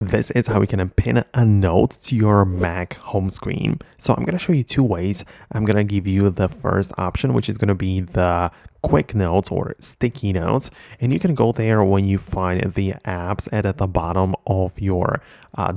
This is how we can pin a note to your Mac home screen. So I'm going to show you two ways. I'm going to give you the first option, which is going to be the quick notes or sticky notes. And you can go there when you find the apps at the bottom of your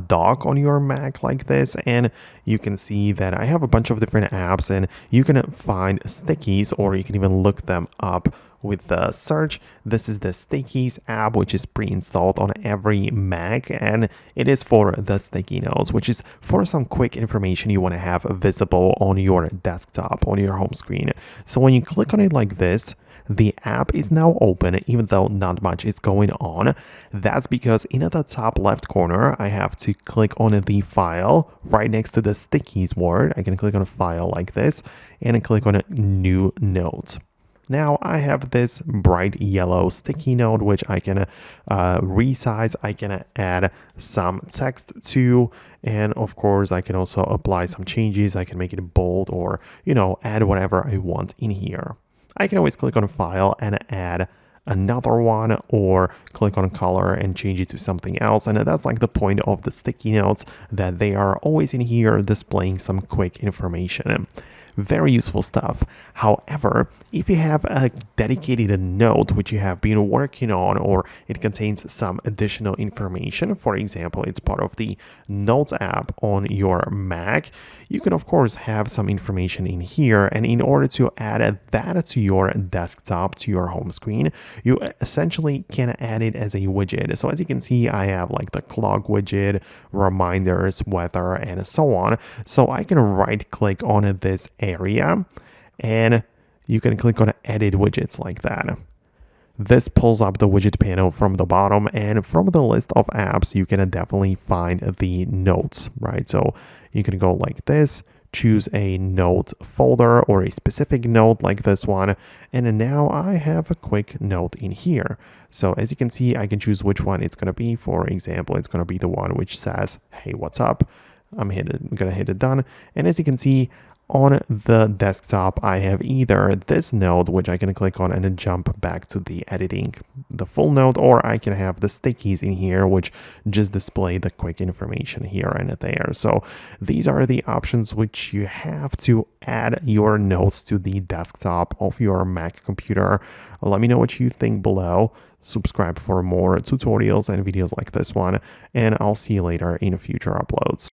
dock on your Mac like this. And you can see that I have a bunch of different apps and you can find stickies, or you can even look them up with the search. This is the Stickies app, which is pre-installed on every Mac, and it is for the sticky notes, which is for some quick information you want to have visible on your desktop, on your home screen. So when you click on it like this, the app is now open, even though not much is going on. That's because in the top left corner, I have to click on the file right next to the Stickies word. I can click on a file like this and click on a new note. Now I have this bright yellow sticky note, which I can resize. I can add some text to, and of course I can also apply some changes. I can make it bold, or add whatever I want in here. I can always click on a file and add another one, or click on color and change it to something else. And that's like the point of the sticky notes, that they are always in here displaying some quick information. Very useful stuff. However, if you have a dedicated note which you have been working on, or it contains some additional information, for example, it's part of the Notes app on your Mac, you can of course have some information in here. And in order to add that to your desktop, to your home screen, you essentially can add it as a widget. So as you can see, I have like the clock widget, reminders, weather, and so on. So I can right click on this area and you can click on edit widgets like that. This pulls up the widget panel from the bottom, and from the list of apps you can definitely find the notes, right? So you can go like this, choose a note folder or a specific note like this one, and now I have a quick note in here. So as you can see, I can choose which one it's going to be. For example, it's going to be the one which says, "Hey, what's up?" I'm gonna hit it done, and as you can see on the desktop, I have either this node, which I can click on and then jump back to the editing, the full node, or I can have the stickies in here, which just display the quick information here and there. So these are the options which you have to add your notes to the desktop of your Mac computer. Let me know what you think below. Subscribe for more tutorials and videos like this one, and I'll see you later in future uploads.